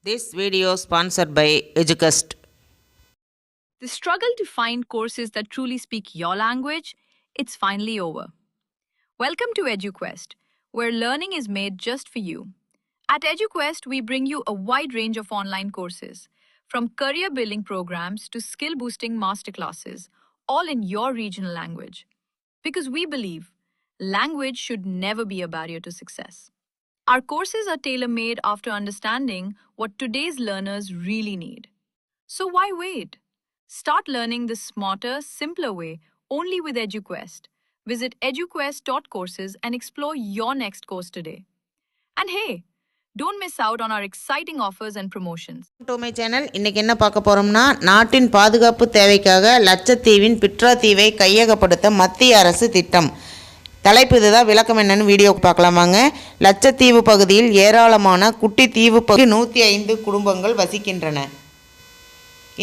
This video sponsored by Eduquest. The struggle to find courses that truly speak your language, it's finally over. Welcome to EduQuest, where learning is made just for you. At EduQuest, we bring you a wide range of online courses, from career building programs to skill boosting masterclasses, all in your regional language. Because we believe language should never be a barrier to success. Our courses are tailor-made after understanding what today's learners really need. So why wait? Start learning the smarter, simpler way only with EduQuest. Visit eduquest.courses and explore your next course today. And hey, don't miss out on our exciting offers and promotions. To my channel, இன்னைக்கு என்ன பார்க்க போறோம்னா நாட்டின் பாதுகாப்பு தேவைக்காக லட்சத்தீவின் பிட்ரா தீவை கையகப்படுத்த மத்திய அரசு திட்டம். தலைப்பு இதுதான், விளக்கம் என்னன்னு வீடியோ பார்க்கலாமாங்க. லட்சத்தீவு பகுதியில் ஏராளமான குட்டி தீவு 105 குடும்பங்கள் வசிக்கின்றன.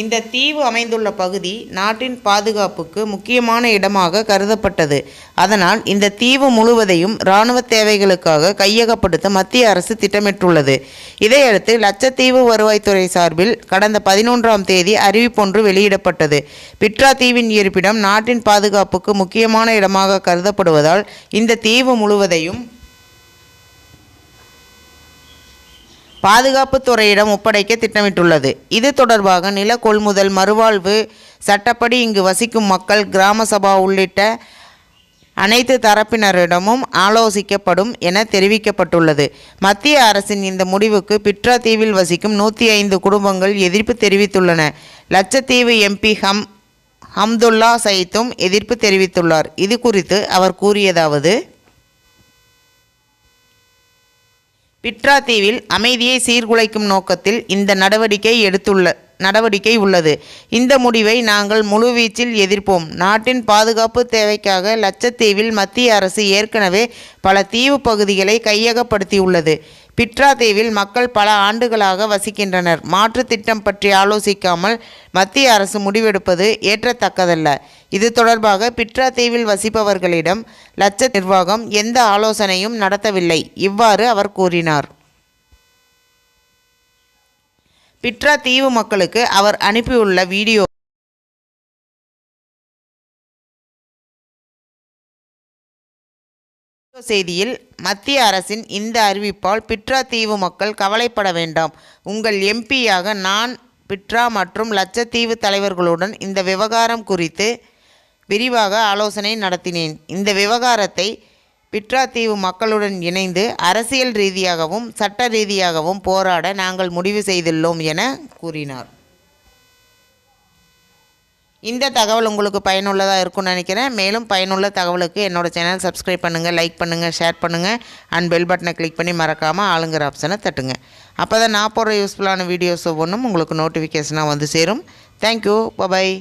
இந்த தீவு அமைந்துள்ள பகுதி நாட்டின் பாதுகாப்புக்கு முக்கியமான இடமாக கருதப்பட்டது. அதனால் இந்த தீவு முழுவதையும் இராணுவ தேவைகளுக்காக கையகப்படுத்த மத்திய அரசு திட்டமிட்டுள்ளது. இதையடுத்து லட்சத்தீவு வருவாய்த்துறை சார்பில் கடந்த 11ஆம் தேதி அறிவிப்பொன்று வெளியிடப்பட்டது. பிட்ரா தீவின் இருப்பிடம் நாட்டின் பாதுகாப்புக்கு முக்கியமான இடமாக கருதப்படுவதால் இந்த தீவு முழுவதையும் பாதுகாப்பு துறையிடம் ஒப்படைக்க திட்டமிட்டுள்ளது. இது தொடர்பாக நில கொள்முதல், மறுவாழ்வு, சட்டப்படி இங்கு வசிக்கும் மக்கள், கிராம சபா உள்ளிட்ட அனைத்து தரப்பினரிடமும் ஆலோசிக்கப்படும் என தெரிவிக்கப்பட்டுள்ளது. மத்திய அரசின் இந்த முடிவுக்கு பிட்ரா தீவில் வசிக்கும் 105 குடும்பங்கள் எதிர்ப்பு தெரிவித்துள்ளன. லட்சத்தீவு எம்பி ஹம்துல்லா சயித்தும் எதிர்ப்பு தெரிவித்துள்ளார். இது குறித்து அவர் கூறியதாவது: பிட்ரா தீவில் அமைதியை சீர்குலைக்கும் நோக்கத்தில் இந்த நடவடிக்கை உள்ளது. இந்த முடிவை நாங்கள் முழுவீச்சில் எதிர்ப்போம். நாட்டின் பாதுகாப்பு தேவைக்காக லட்சத்தீவில் மத்திய அரசு ஏற்கனவே பல தீவு பகுதிகளை கையகப்படுத்தியுள்ளது. பிட்ரா தீவில் மக்கள் பல ஆண்டுகளாக வசிக்கின்றனர். மாற்று திட்டம் பற்றி ஆலோசிக்காமல் மத்திய அரசு முடிவெடுப்பது ஏற்றத்தக்கதல்ல. இது தொடர்பாக பிட்ரா தீவில் வசிப்பவர்களிடம் லட்ச நிர்வாகம் எந்த ஆலோசனையும் நடத்தவில்லை. இவ்வாறு அவர் கூறினார். பிட்ரா தீவு மக்களுக்கு அவர் அனுப்பியுள்ள வீடியோ செய்தியில், மத்திய அரசின் இந்த அறிவிப்பால் பிட்ரா தீவு மக்கள் கவலைப்பட வேண்டாம். உங்கள் எம்பியாக நான் பிட்ரா மற்றும் லட்சத்தீவு தலைவர்களுடன் இந்த விவகாரம் குறித்து விரிவாக ஆலோசனை நடத்தினேன். இந்த விவகாரத்தை பிட்ரா தீவு மக்களுடன் இணைந்து அரசியல் ரீதியாகவும் சட்ட ரீதியாகவும் போராட நாங்கள் முடிவு செய்துள்ளோம் என கூறினார். இந்த தகவல் உங்களுக்கு பயனுள்ளதாக இருக்கும்னு நினைக்கிறேன். மேலும் பயனுள்ள தகவலுக்கு என்னோடய சேனல் சப்ஸ்கிரைப் பண்ணுங்கள், லைக் பண்ணுங்கள், ஷேர் பண்ணுங்கள் அண்ட் பெல் பட்டனை கிளிக் பண்ணி மறக்காமல் ஆளுங்கிற ஆப்ஷனை தட்டுங்க. அப்போ தான் நான் போடுற யூஸ்ஃபுல்லான வீடியோஸ் ஒவ்வொன்றும் உங்களுக்கு நோட்டிஃபிகேஷனாக வந்து சேரும். Thank you, bye bye.